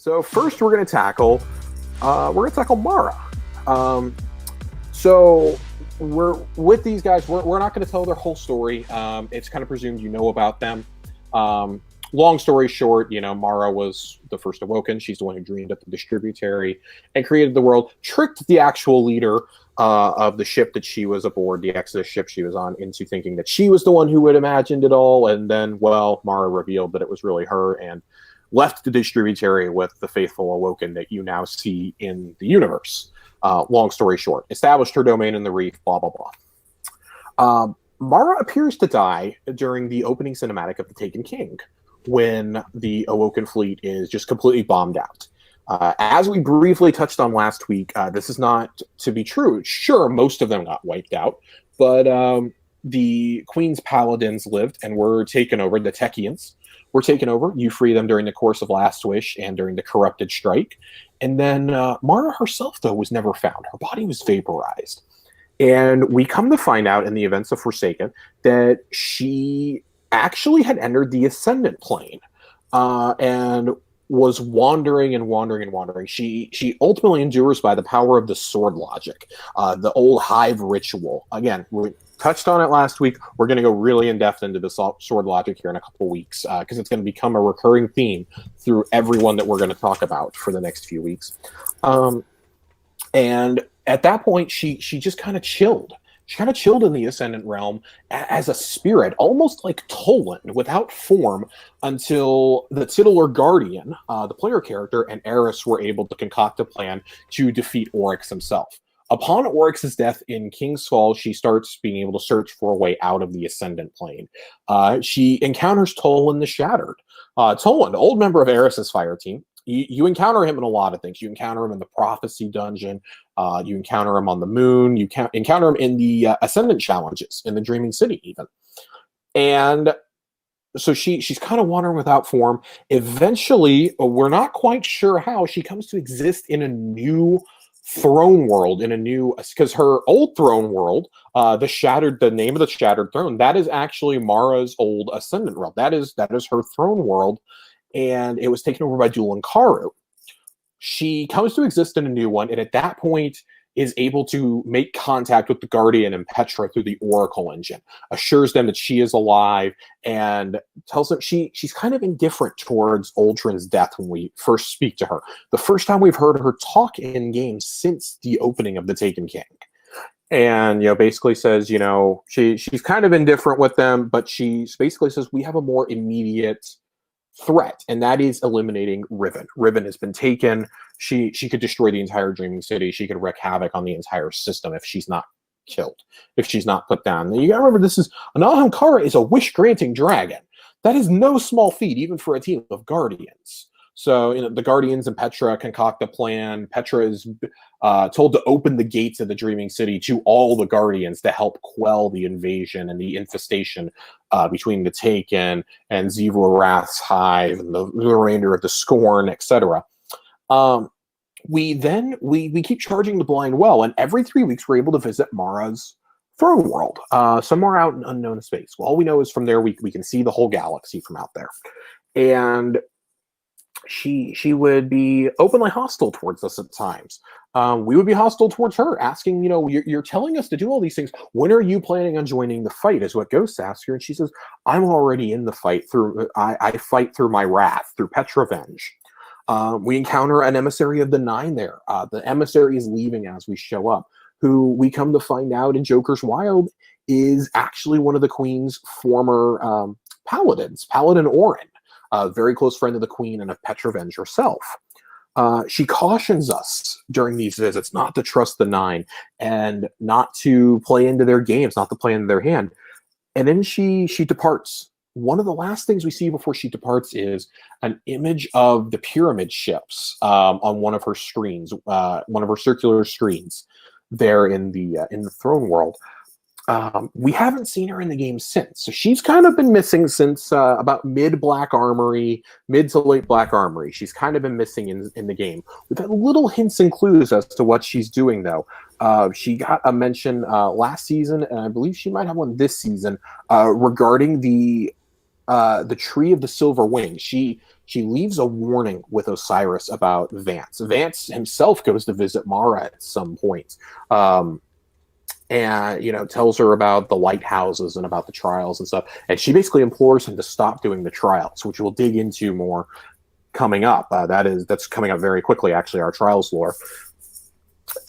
So first, we're gonna tackle Mara. So we're with these guys. We're not going to tell their whole story. It's kind of presumed you know about them. Long story short, Mara was the first Awoken. She's the one who dreamed up the distributary and created the world, tricked the actual leader of the ship that she was aboard, the Exodus ship she was on, into thinking that she was the one who had imagined it all. And then, well, Mara revealed that it was really her and left the distributary with the faithful Awoken that you now see in the universe. Long story short, established her domain in the reef, blah, blah, blah. Mara appears to die during the opening cinematic of The Taken King, when the Awoken fleet is just completely bombed out. As we briefly touched on last week, this is not to be true. Sure, most of them got wiped out, but the Queen's Paladins lived and were taken over. The Techians were taken over. You free them during the course of Last Wish and during the Corrupted Strike. And then Mara herself, though, was never found. Her body was vaporized. And we come to find out in the events of Forsaken that she actually had entered the Ascendant plane and was wandering and wandering and wandering. She ultimately endures by the power of the sword logic, the old hive ritual. Again, we touched on it last week. We're going to go really in depth into the sword logic here in a couple weeks because it's going to become a recurring theme through everyone that we're going to talk about for the next few weeks. And at that point, she just kind of chilled. She kind of chilled in the Ascendant realm as a spirit, almost like Toland, without form, until the titular Guardian, the player character, and Eris were able to concoct a plan to defeat Oryx himself. Upon Oryx's death in King's Fall, she starts being able to search for a way out of the Ascendant plane. She encounters Toland the Shattered. Toland, old member of Eris's fire team. You encounter him in a lot of things. You encounter him in the Prophecy Dungeon. You encounter him on the Moon. You encounter him in the Ascendant challenges in the Dreaming City, even. And so she's kind of wandering without form. Eventually, we're not quite sure how, she comes to exist in a new throne world, because her old throne world, the name of the Shattered Throne, that is actually Mara's old Ascendant realm. That is her throne world. And it was taken over by Dulan Karu. She comes to exist in a new one, and at that point is able to make contact with the Guardian and Petra through the Oracle engine, assures them that she is alive, and tells them she's kind of indifferent towards Uldren's death when we first speak to her. The first time we've heard her talk in game since the opening of The Taken King. And, basically says, she's kind of indifferent with them, but she basically says we have a more immediate threat, and that is eliminating Riven. Riven has been taken. She could destroy the entire Dreaming City. She could wreak havoc on the entire system if she's not killed, if she's not put down. And you gotta remember, Anahamkara is a wish-granting dragon. That is no small feat, even for a team of Guardians. So the Guardians and Petra concoct a plan. Petra is told to open the gates of the Dreaming City to all the Guardians to help quell the invasion and the infestation between the Taken and Zivor Wrath's Hive and the remainder of the Scorn, etc. We keep charging the blind well, and every 3 weeks we're able to visit Mara's throne world, somewhere out in unknown space. Well, all we know is from there we can see the whole galaxy from out there. And she would be openly hostile towards us at times. We would be hostile towards her, asking, you're telling us to do all these things. When are you planning on joining the fight, is what Ghost asks her. And she says, I'm already in the fight. I fight through my wrath, through Petravenge. We encounter an emissary of the Nine there. The emissary is leaving as we show up, who we come to find out in Joker's Wild is actually one of the Queen's former paladins, Paladin Orin. A very close friend of the Queen and of Petravenge herself. She cautions us during these visits not to trust the Nine and not to play into their games, not to play into their hand. And then she departs. One of the last things we see before she departs is an image of the pyramid ships on one of her screens, one of her circular screens there in the throne world. We haven't seen her in the game since. So she's kind of been missing since about mid to late Black Armory. She's kind of been missing in the game. We've had little hints and clues as to what she's doing, though. She got a mention last season, and I believe she might have one this season, regarding the Tree of the Silver Wing. She she leaves a warning with Osiris about Vance. Vance himself goes to visit Mara at some point. And tells her about the lighthouses and about the trials and stuff, and she basically implores him to stop doing the trials, which we'll dig into more coming up. That's coming up very quickly, actually, our trials lore.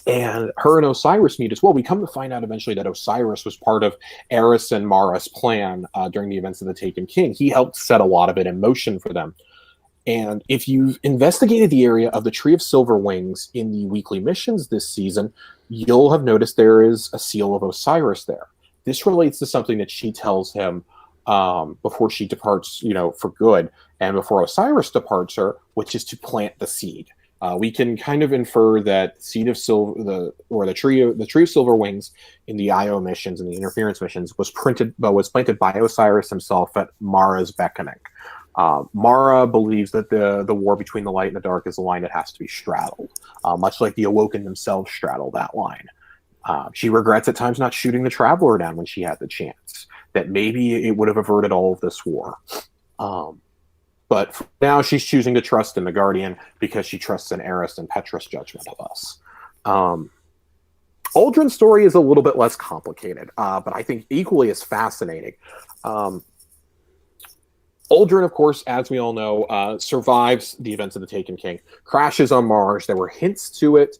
And her and Osiris meet as well. We come to find out eventually that Osiris was part of Eris and Mara's plan during the events of the Taken King. He helped set a lot of it in motion for them. And if you've investigated the area of the Tree of Silver Wings in the weekly missions this season, you'll have noticed there is a seal of Osiris there. This relates to something that she tells him before she departs, for good, and before Osiris departs her, which is to plant the seed. We can kind of infer that seed of silver, the tree of silver wings in the Io missions and the interference missions was planted by Osiris himself at Mara's beckoning. Mara believes that the war between the light and the dark is a line that has to be straddled, much like the Awoken themselves straddle that line. She regrets at times not shooting the Traveler down when she had the chance, that maybe it would have averted all of this war. But for now, she's choosing to trust in the Guardian because she trusts in Eris and Petra's judgment of us. Uldren's story is a little bit less complicated, but I think equally as fascinating. Uldren, of course, as we all know, survives the events of the Taken King, crashes on Mars. There were hints to it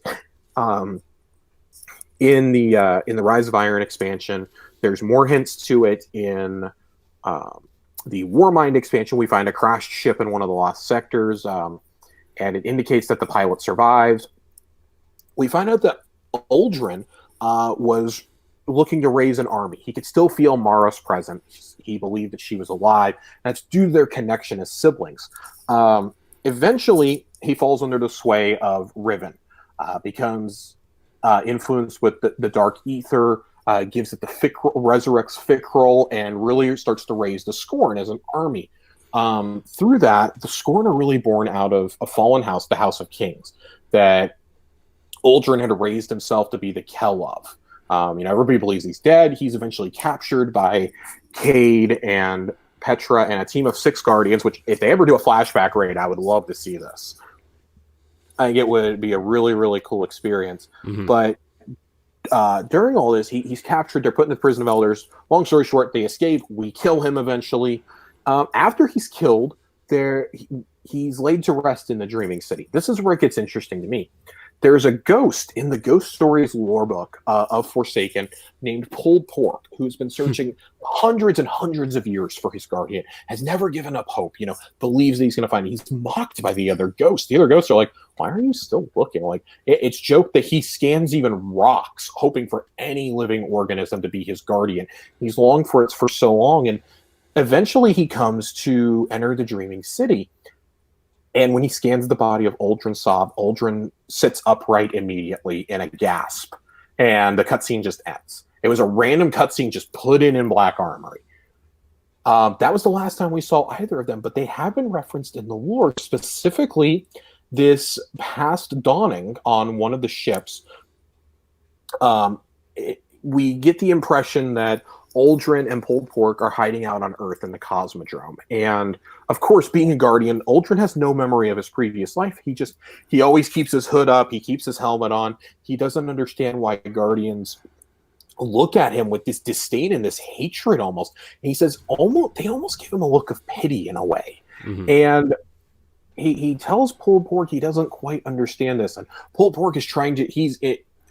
in the Rise of Iron expansion. There's more hints to it in the Warmind expansion. We find a crashed ship in one of the lost sectors, and it indicates that the pilot survived. We find out that Uldren was looking to raise an army. He could still feel Mara's presence. He believed that she was alive. That's due to their connection as siblings. Eventually, he falls under the sway of Riven, becomes influenced with the Dark Ether, gives it the resurrects Fikrul, and really starts to raise the Scorn as an army. Through that, the Scorn are really born out of a fallen house, the House of Kings, that Uldren had raised himself to be the Kell of. Everybody believes he's dead. He's eventually captured by Cade and Petra and a team of 6 Guardians, which if they ever do a flashback raid, I would love to see this. I think it would be a really, really cool experience. Mm-hmm. But during all this, he's captured. They're put in the prison of elders. Long story short, they escape. We kill him eventually. After he's killed, he's laid to rest in the Dreaming City. This is where it gets interesting to me. There's a ghost in the Ghost Stories lore book of Forsaken named Pulled Pork, who's been searching hundreds and hundreds of years for his guardian, has never given up hope, believes that he's going to find it. He's mocked by the other ghosts. The other ghosts are like, why are you still looking? Like, it's joked that he scans even rocks, hoping for any living organism to be his guardian. He's longed for it for so long, and eventually he comes to enter the Dreaming City. And when he scans the body of Mara Sov, Uldren sits upright immediately in a gasp. And the cutscene just ends. It was a random cutscene just put in Black Armory. That was the last time we saw either of them, but they have been referenced in the lore, specifically this past dawning on one of the ships. We get the impression that Uldren and Pulled Pork are hiding out on Earth in the Cosmodrome. And, of course, being a Guardian, Uldren has no memory of his previous life. He always keeps his hood up. He keeps his helmet on. He doesn't understand why Guardians look at him with this disdain and this hatred almost. And he says, they almost give him a look of pity in a way. Mm-hmm. And he tells Pulled Pork he doesn't quite understand this. And Pulled Pork is trying to...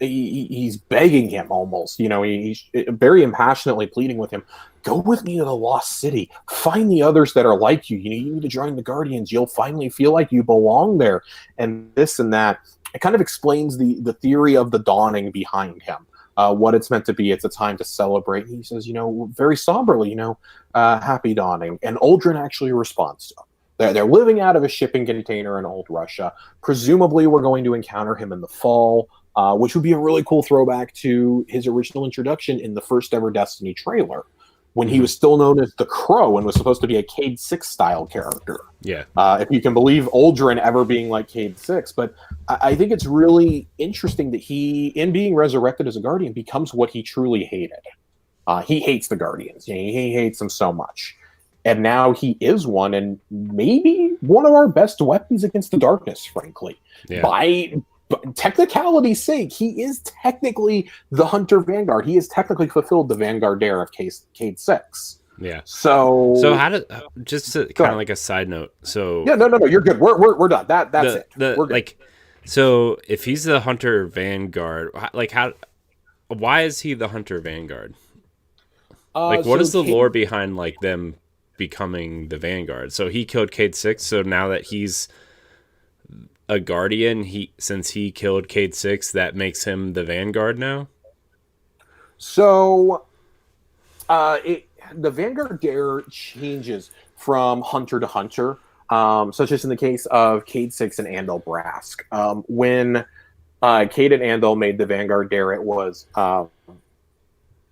He's begging him almost, he's very impassionately pleading with him, go with me to the Lost City, find the others that are like you. You need to join the Guardians. You'll finally feel like you belong there. And this and that. It kind of explains the theory of the dawning behind him, what it's meant to be. It's a time to celebrate. And he says, very somberly, happy dawning. And Uldren actually responds to him. They're living out of a shipping container in old Russia. Presumably, we're going to encounter him in the fall. Which would be a really cool throwback to his original introduction in the first ever Destiny trailer, when he was still known as the Crow and was supposed to be a Cade 6 style character. Yeah. If you can believe Uldren ever being like Cade 6. But I think it's really interesting that he, in being resurrected as a Guardian, becomes what he truly hated. He hates the Guardians. He hates them so much. and now he is one, and maybe one of our best weapons against the darkness, frankly. Yeah. By technicality's sake, he is technically the Hunter Vanguard. He has technically fulfilled the Vanguard Dare of Cade 6. Yeah. So how did just to, kind of like a side note? So yeah, no, you're good. We're done. That's it. We're good. Like, so if he's the Hunter Vanguard, like why is he the Hunter Vanguard? Like, what is the lore behind like them becoming the Vanguard? So he killed Cade 6. So now that he's a Guardian, since he killed Cade 6, that makes him the Vanguard now. So, the Vanguard Dare changes from Hunter to Hunter, such as in the case of Cade 6 and Andal Brask. When Cade and Andal made the Vanguard Dare, it was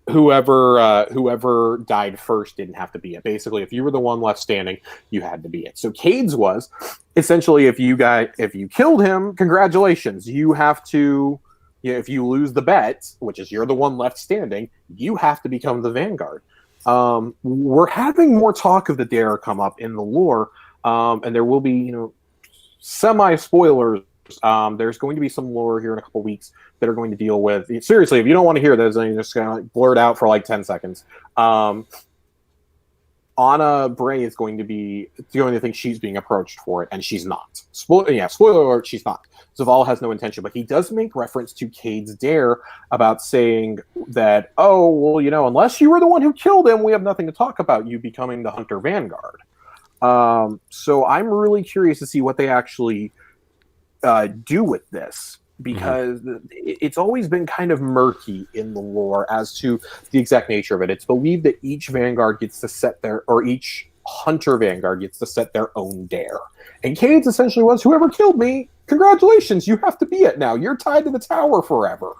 whoever died first didn't have to be it. Basically, if you were the one left standing, you had to be it. So Cade's was essentially if you killed him, congratulations. You have to, if you lose the bet, which is you're the one left standing, you have to become the Vanguard. We're having more talk of the Dare come up in the lore, and there will be, semi spoilers. There's going to be some lore here in a couple weeks that are going to deal with. Seriously, if you don't want to hear this, then you're just gonna blur it out for like 10 seconds. Anna Bray is going to think she's being approached for it, and she's not. Spoiler alert, she's not. Zavala has no intention, but he does make reference to Cade's Dare about saying that, oh, well, unless you were the one who killed him, we have nothing to talk about you becoming the Hunter Vanguard. So I'm really curious to see what they actually do with this, because it's always been kind of murky in the lore as to the exact nature of it. It's believed that each Vanguard gets to set each Hunter Vanguard gets to set their own dare. And Cade's essentially was, whoever killed me, congratulations, you have to be it now. You're tied to the tower forever.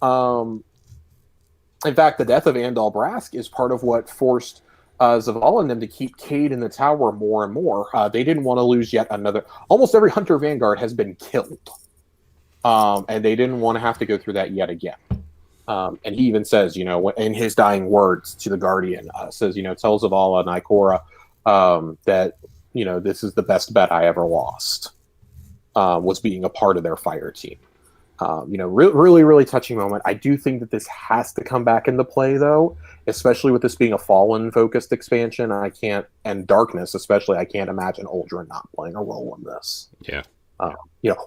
In fact, the death of Andal Brask is part of what forced Zavala and them to keep Cade in the tower more and more. They didn't want to lose yet another. Almost every Hunter Vanguard has been killed. And they didn't want to have to go through that yet again. And he even says, in his dying words to the Guardian, says, tell Zavala and Ikora that, this is the best bet I ever lost, was being a part of their fire team. Really, really touching moment. I do think that this has to come back into play, though, especially with this being a Fallen-focused expansion. And Darkness, especially, I can't imagine Uldren not playing a role in this. Yeah.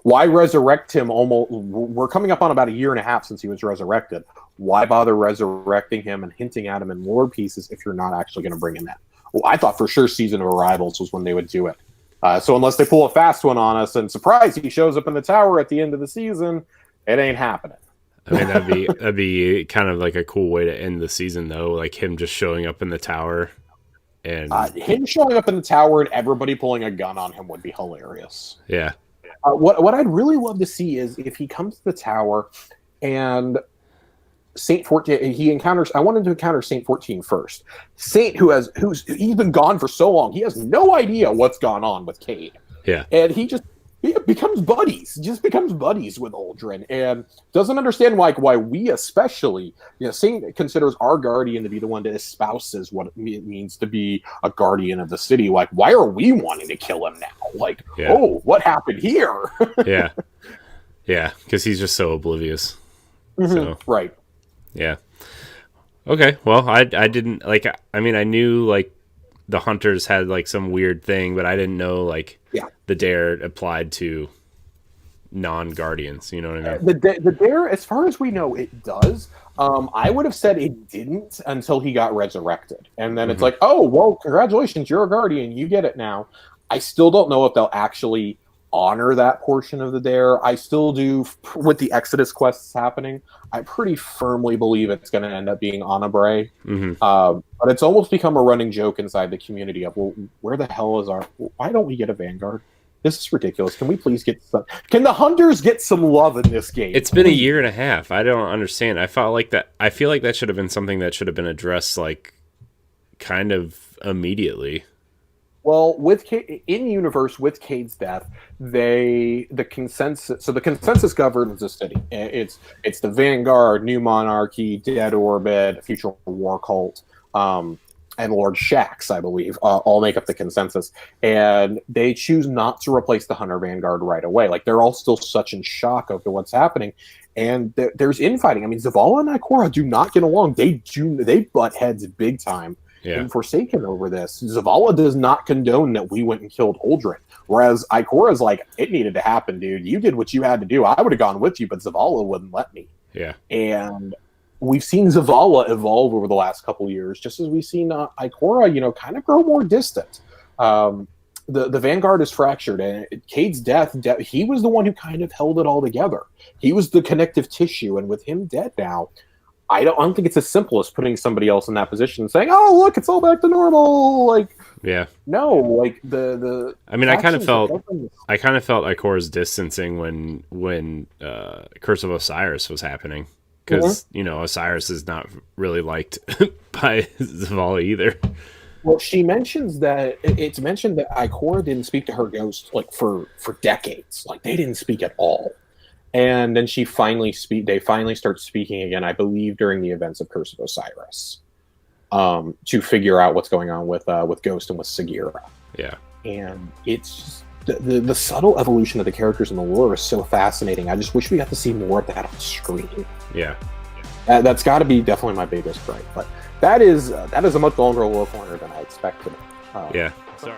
Why resurrect him we're coming up on about 1.5 years since he was resurrected. Why bother resurrecting him and hinting at him in lore pieces if you're not actually going to bring him in? Well, I thought for sure Season of Arrivals was when they would do it. So unless they pull a fast one on us and surprise, he shows up in the tower at the end of the season, it ain't happening. I mean, that'd be kind of like a cool way to end the season, though. Like him just showing up in the tower, and him showing up in the tower and everybody pulling a gun on him would be hilarious. Yeah. What I'd really love to see is if he comes to the tower and Saint 14, he encounters. I wanted to encounter Saint 14 first. Saint, he's been gone for so long, he has no idea what's gone on with Cade. Yeah, and he becomes buddies. Just becomes buddies with Uldren, and doesn't understand why we especially, Saint considers our guardian to be the one that espouses what it means to be a guardian of the city. Like, why are we wanting to kill him now? Like, oh, what happened here? yeah, because he's just so oblivious. Mm-hmm. So, right. Yeah. Okay. Well, I didn't like. I mean, I knew like the hunters had like some weird thing, but I didn't know like the dare applied to non-guardians. You know what I mean? The dare, as far as we know, it does. I would have said it didn't until he got resurrected, and then it's like, oh, well, congratulations, you're a guardian, you get it now. I still don't know if they'll actually honor that portion of the dare. I still do, with the Exodus quests happening, I pretty firmly believe it's going to end up being Anna Bray. But it's almost become a running joke inside the community of, well, where the hell is why don't we get a Vanguard? This is ridiculous. Can we please get can the Hunters get some love in this game? It's been 1.5 years. I don't understand. I feel like that should have been something that should have been addressed like kind of immediately. Well, in universe with Cade's death, the consensus governs the city. It's the Vanguard, New Monarchy, Dead Orbit, Future War Cult. and Lord Shax, I believe, all make up the consensus. And they choose not to replace the Hunter Vanguard right away. Like, they're all still such in shock over what's happening. And there's infighting. I mean, Zavala and Ikora do not get along. They butt heads big time in Forsaken over this. Zavala does not condone that we went and killed Uldren. Whereas Ikora's like, it needed to happen, dude. You did what you had to do. I would have gone with you, but Zavala wouldn't let me. Yeah. And we've seen Zavala evolve over the last couple of years, just as we've seen Ikora, kind of grow more distant. The Vanguard is fractured, and Cade's death, he was the one who kind of held it all together. He was the connective tissue, and with him dead now, I don't think it's as simple as putting somebody else in that position and saying, "Oh, look, it's all back to normal." Like, no, like the. I mean, I kind of felt Ikora's distancing when Curse of Osiris was happening. Because, Osiris is not really liked by Zavala either. Well, she mentions that it's mentioned that Ikora didn't speak to her ghost like for decades. Like, they didn't speak at all. And then they finally start speaking again, I believe, during the events of Curse of Osiris, to figure out what's going on with Ghost and with Sagira. Yeah. And it's just the subtle evolution of the characters in the lore is so fascinating. I just wish we got to see more of that on screen. Yeah. That's got to be definitely my biggest gripe. But that is a much longer lore pointer than I expected. Yeah. Sorry.